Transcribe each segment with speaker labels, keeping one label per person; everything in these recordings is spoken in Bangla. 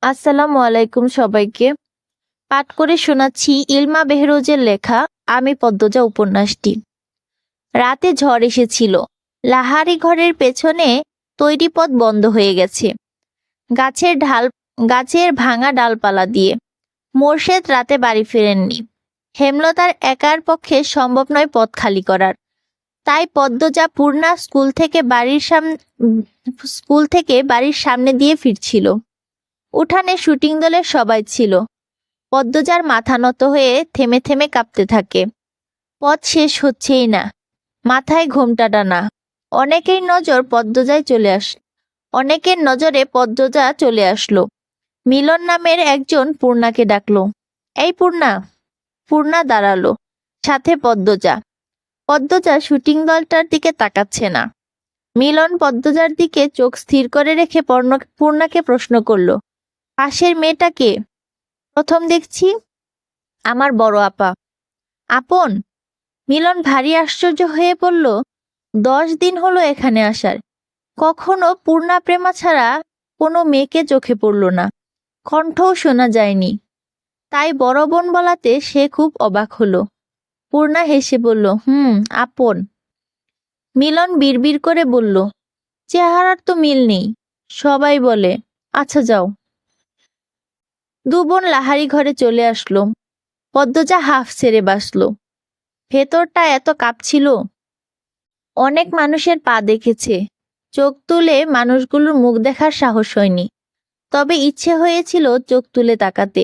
Speaker 1: আসসালামু আলাইকুম সবাইকে। পাঠ করে শোনাচ্ছি ইলমা বেহরোজের লেখা আমি পদ্মজা উপন্যাসটি। রাতে ঝড় এসেছিল। লাহারি ঘরের পেছনে তৈরি পথ বন্ধ হয়ে গেছে গাছের ভাঙা ডালপালা দিয়ে। মোর্শেদ রাতে বাড়ি ফেরেননি। হেমলতার একার পক্ষে সম্ভব নয় পথ খালি করার। তাই পদ্মজা পূর্ণা স্কুল থেকে বাড়ির সামনে দিয়ে ফিরছিল। উঠানে শুটিং দলের সবাই ছিল। পদ্মজার মাথা নত হয়ে থেমে থেমে কাঁপতে থাকে। পথ শেষ হচ্ছেই না, মাথায় ঘোমটা টানা। অনেকের নজরে পদ্মজা চলে আসলো। মিলন নামের একজন পূর্ণাকে ডাকলো, এই পূর্ণা। পূর্ণা দাঁড়ালো, সাথে পদ্মজা। পদ্মজা শুটিং দলটার দিকে তাকাচ্ছে না। মিলন পদ্মজার দিকে চোখ স্থির করে রেখে পূর্ণাকে প্রশ্ন করলো, পাশের মেয়েটাকে? প্রথম দেখছি। আমার বড় আপা। আপন? মিলন ভারী আশ্চর্য হয়ে বলল, 10 দিন হলো এখানে আসার। কখনো পূর্ণা প্রেমা ছাড়া কোনো মেয়েকে চোখে পড়ল না, কণ্ঠও শোনা যায়নি। তাই বড় বোন বলাতে সে খুব অবাক হলো। পূর্ণা হেসে বলল, আপন। মিলন বিড়বিড় করে বলল, চেহারার তো মিল নেই, সবাই বলে। আচ্ছা যাও। দু বোন লাহারি ঘরে চলে আসলো। পদ্মজা হাফ ছেড়ে বাসলো। ভেতরটা এত কাঁপছিল। অনেক মানুষের পা দেখেছে, চোখ তুলে মানুষগুলোর মুখ দেখার সাহস হয়নি। তবে ইচ্ছে হয়েছিল চোখ তুলে তাকাতে।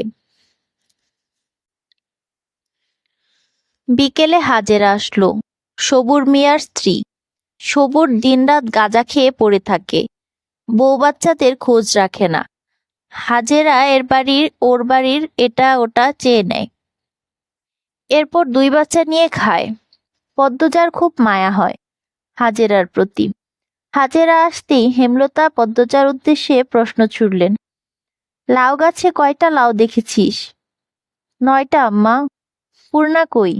Speaker 1: বিকেলে হাজেরা আসলো, সবুর মিয়ার স্ত্রী। সবুর দিনরাত গাঁজা খেয়ে পড়ে থাকে, বউ বাচ্চাদের খোঁজ রাখে না। হাজেরা ওর বাড়ির এটা ওটা চেয়ে নেয়। এরপর 2 বাচ্চা নিয়ে খায়। পদ্মজার খুব মায়া হয় হাজেরার প্রতি। হাজেরা আসতেই হেমলতা পদ্মজার উদ্দেশ্যে প্রশ্ন ছুড়লেন, লাউ গাছে কয়টা লাউ দেখেছিস? 9টা আম্মা। পূর্ণা কই?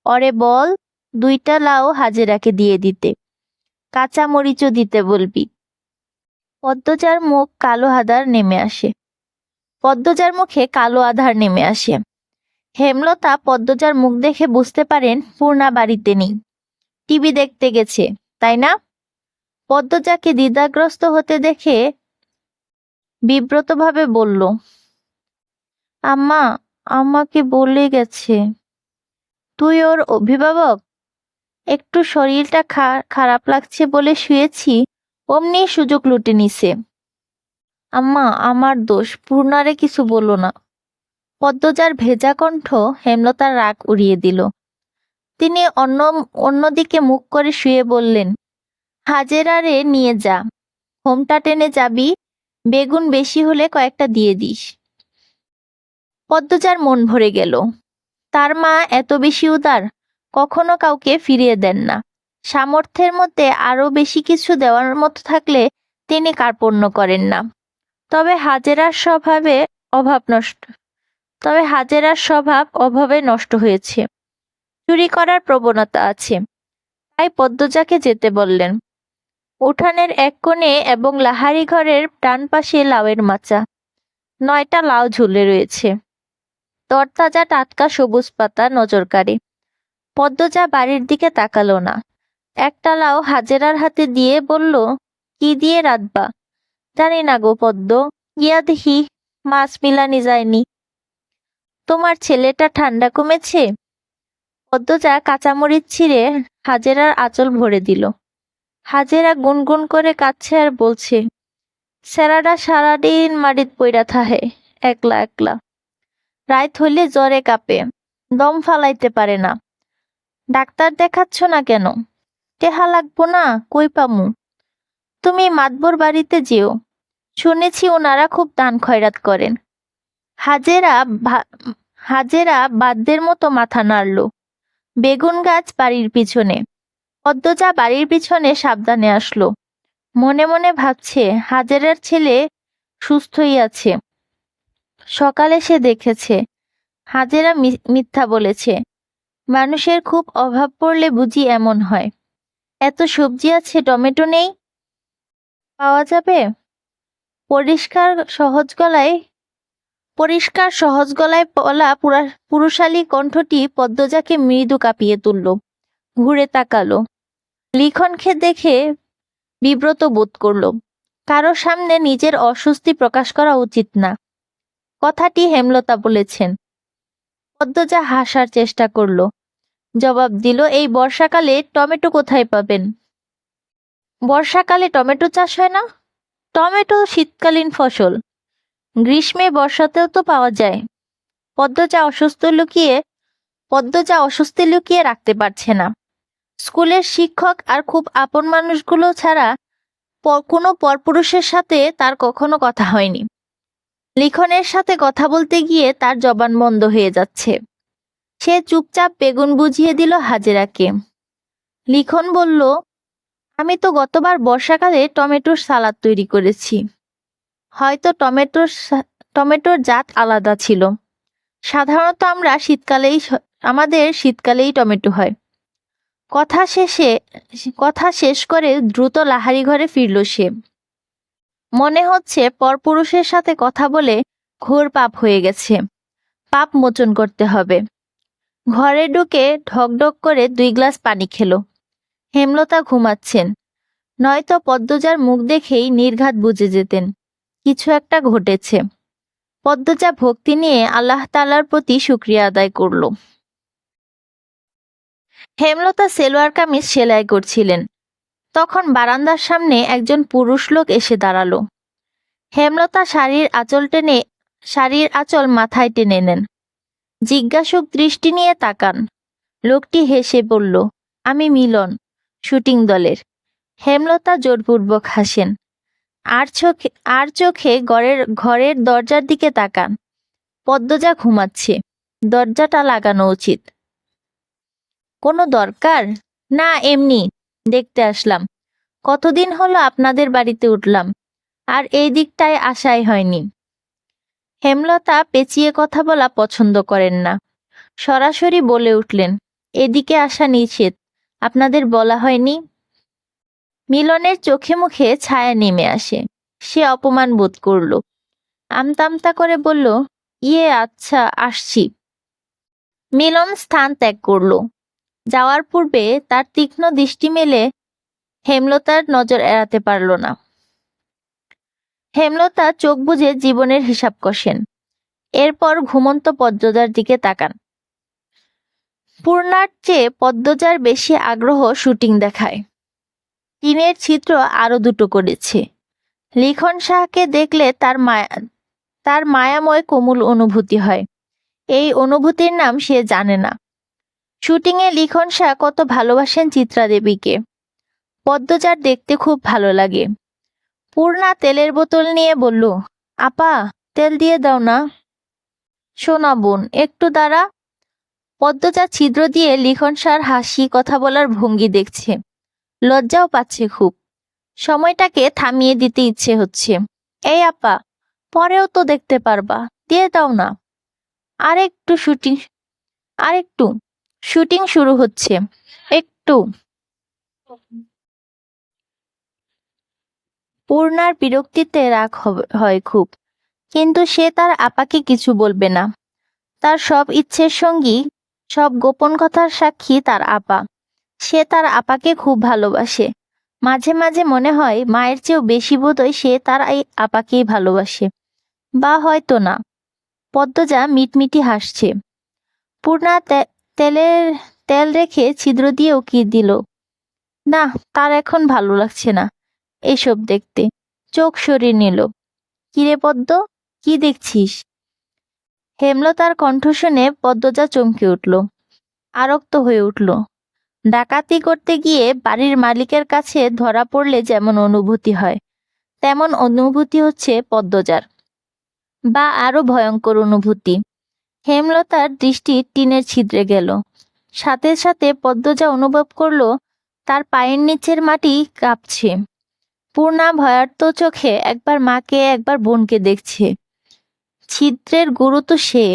Speaker 1: অরে বল 2টা লাউ হাজেরাকে দিয়ে দিতে, কাঁচা মরিচও দিতে বলবি। পদ্মজার মুখে কালো আধার নেমে আসে। হেমলতা পদ্মজার মুখ দেখে বুঝতে পারেন পূর্ণা বাড়িতে নেই, টিভি দেখতে গেছে, তাই না? পদ্মজাকে দ্বিধাগ্রস্ত হতে দেখে বিব্রতভাবে বলল, আম্মা, আমাকে বলে গেছে তুই ওর অভিভাবক। একটু শরীরটা খারাপ লাগছে বলে শুয়েছি, অমনি সুযোগ লুটে নিছে। আম্মা, আমার দোষ, পূর্ণারে কিছু বলো না। পদ্মজার ভেজা কণ্ঠ হেমলতার রাগ উড়িয়ে দিল। তিনি অন্যদিকে মুখ করে শুয়ে বললেন, হাজেরারে নিয়ে যা, ঘোমটা টেনে যাবি, বেগুন বেশি হলে কয়েকটা দিয়ে দিস। পদ্মজার মন ভরে গেল। তার মা এত বেশি উদার, কখনো কাউকে ফিরিয়ে দেন না। সামর্থ্যের মধ্যে আরো বেশি কিছু দেওয়ার মতো থাকলে তিনি কার্পণ্য করেন না। তবে হাজেরার স্বভাব অভাবে নষ্ট হয়েছে। চুরি করার প্রবণতা আছে। তাই পদ্মজাকে যেতে বললেন। উঠানের এক কোণে এবং লাহারি ঘরের ডান পাশে লাউয়ের মাচা। 9টা লাউ ঝুলে রয়েছে, তরতাজা টাটকা সবুজ পাতা নজর কাড়ে। পদ্মজা বাড়ির দিকে তাকালো না। একটা লাউ হাজেরার হাতে দিয়ে বলল, কি দিয়ে রাঁধবা? জানি না গো পদ্ম, গিয়া দেখি মাছ মিলানি যায়নি। তোমার ছেলেটা ঠান্ডা কমেছে? পদ্মজা কাঁচামরিচ ছিঁড়ে হাজেরার আঁচল ভরে দিল। হাজেরা গুনগুন করে কাঁদছে আর বলছে, স্যারাডা সারাদিন মাটিত পইরা থাহে, একলা একলা। রাত হইলে জ্বরে কাঁপে, দম ফালাইতে পারে না। ডাক্তার দেখাচ্ছ না কেন? টেহা লাগবো না, কই পামু? তুমি মাতবর বাড়িতে যেও, শুনেছি ওনারা খুব দান খয়রাত করেন। হাজেরা বাদ্যের মতো মাথা নাড়ল। বেগুন গাছ বাড়ির পিছনে। পদ্মজা বাড়ির পিছনে সাবধানে আসলো। মনে মনে ভাবছে, হাজেরার ছেলে সুস্থই আছে। সকালে সে দেখেছে। হাজেরা মিথ্যা বলেছে। মানুষের খুব অভাব পড়লে বুঝি এমন হয়। এত সবজি আছে, টমেটো নেই? পাওয়া যাবে? পরিষ্কার সহজ গলায় পরিষ্কার সহজ গলায় বলা পুরুষালী কণ্ঠটি পদ্মজাকে মৃদু কাঁপিয়ে তুলল। ঘুরে তাকালো। লিখনকে দেখে বিব্রত বোধ করল। কারো সামনে নিজের অস্বস্তি প্রকাশ করা উচিত না। কথাটি হেমলতা বলেছেন। পদ্মজা হাসার চেষ্টা করল। জবাব দিল, এই বর্ষাকালে টমেটো কোথায় পাবেন? বর্ষাকালে টমেটো চাষ হয় না? টমেটো শীতকালীন ফসল, গ্রীষ্মে বর্ষাতেও তো পাওয়া যায়। পদ্মজা অস্বস্তি লুকিয়ে রাখতে পারছে না। স্কুলের শিক্ষক আর খুব আপন মানুষগুলো ছাড়া কোনো পরপুরুষের সাথে তার কখনো কথা হয়নি। লিখনের সাথে কথা বলতে গিয়ে তার জবান বন্ধ হয়ে যাচ্ছে। সে চুপচাপ বেগুন বুঝিয়ে দিল হাজেরাকে। লিখন বলল, আমি তো গতবার বর্ষাকালে টমেটোর সালাদ তৈরি করেছি। হয়তো টমেটোর জাত আলাদা ছিল। সাধারণত আমাদের শীতকালেই টমেটো হয়। কথা শেষ করে দ্রুত লাহারি ঘরে ফিরল সে। মনে হচ্ছে পরপুরুষের সাথে কথা বলে ঘোর পাপ হয়ে গেছে। পাপ মোচন করতে হবে। ঘরে ঢুকে ঢকঢক করে 2 গ্লাস পানি খেল। হেমলতা ঘুমাচ্ছেন। নয়তো পদ্মজার মুখ দেখেই নির্ঘাত বুঝে যেতেন কিছু একটা ঘটেছে। পদ্মজা ভক্তি নিয়ে আল্লাহ তাআলার প্রতি শুকরিয়া আদায় করল। হেমলতা সেলোয়ার কামিজ সেলাই করছিলেন। তখন বারান্দার সামনে একজন পুরুষ লোক এসে দাঁড়ালো। হেমলতা শাড়ির আঁচল মাথায় টেনে নেন। জিজ্ঞাসুক দৃষ্টি নিয়ে তাকান। লোকটি হেসে বলল, আমি মিলন, শুটিং দলের। হেমলতা জোরপূর্বক হাসেন। আর চোখে ঘরের দরজার দিকে তাকান। পদ্মজা ঘুমাচ্ছে। দরজাটা লাগানো উচিত। কোনো দরকার? না, এমনি দেখতে আসলাম। কতদিন হলো আপনাদের বাড়িতে উঠলাম, আর এই দিকটায় আসাই হয়নি। হেমলতা পেঁচিয়ে কথা বলা পছন্দ করেন না। সরাসরি বলে উঠলেন, এদিকে আসা নিষেধ, আপনাদের বলা হয়নি? মিলনের চোখে মুখে ছায়া নেমে আসে। সে অপমান বোধ করল। আমতা করে বলল, আচ্ছা, আসছি। মিলন স্থান ত্যাগ করল। যাওয়ার পূর্বে তার তীক্ষ্ণ দৃষ্টি মেলে হেমলতার নজর এড়াতে পারল না। হেমলতা চোখ বুজে জীবনের হিসাব কষেন। এরপর ঘুমন্ত পদ্মজার দিকে তাকান। পূর্ণার চেয়ে পদ্মজার বেশি আগ্রহ শুটিং দেখায়। টিনের ছিদ্র আরো 2টো করেছে। লিখন শাহকে দেখলে তার মায়াময় কোমল অনুভূতি হয়। এই অনুভূতির নাম সে জানে না। শুটিংয়ে লিখন শাহ কত ভালোবাসেন চিত্রা দেবীকে। পদ্মজার দেখতে খুব ভালো লাগে। পূর্ণা তেলের বোতল নিয়ে বলল, আপা, তেল দিয়ে দাও না। শোনা বোন, একটু দাঁড়া। পদ্মজা ছিদ্র দিয়ে লিখন শাহর হাসি, কথা বলার ভঙ্গি দেখছে। লজ্জাও পাচ্ছে খুব। সময়টাকে থামিয়ে দিতে ইচ্ছে হচ্ছে। এই আপা, পরেও তো দেখতে পারবা, দিয়ে দাও না। আরেকটু শুটিং শুরু হচ্ছে, একটু। পূর্ণার বিরক্তিতে রাগ হয় খুব, কিন্তু সে তার আপাকে কিছু বলবে না। তার সব ইচ্ছের সঙ্গী, সব গোপন কথার সাক্ষী তার আপা। সে তার আপাকে খুব ভালোবাসে। মাঝে মাঝে মনে হয় মায়ের চেয়েও বেশি বোধহয় সে তার এই আপাকেই ভালোবাসে, বা হয়তো না। পদ্মজা মিটমিটি হাসছে। পূর্ণা তেল রেখে ছিদ্র দিয়ে উকি দিল। না, তার এখন ভালো লাগছে না এসব দেখতে। চোখ সরিয়ে নিল। কিরে পদ্ম, কি দেখছিস? হেমলতার কণ্ঠ শুনে পদ্মজা চমকে উঠল, আরক্ত হয়ে উঠল। ডাকাতি করতে গিয়ে বাড়ির মালিকের কাছে ধরা পড়লে যেমন অনুভূতি হয়, তেমন অনুভূতি হচ্ছে পদ্মজার, বা আরো ভয়ঙ্কর অনুভূতি। হেমলতার দৃষ্টি টিনের ছিদ্রে গেল। সাথে সাথে পদ্মজা অনুভব করল তার পায়ের নিচের মাটি কাঁপছে। পূর্ণা ভয়ার্ত চোখে একবার মাকে একবার বোনকে দেখছে। ছিদ্রের গুরু তো সে,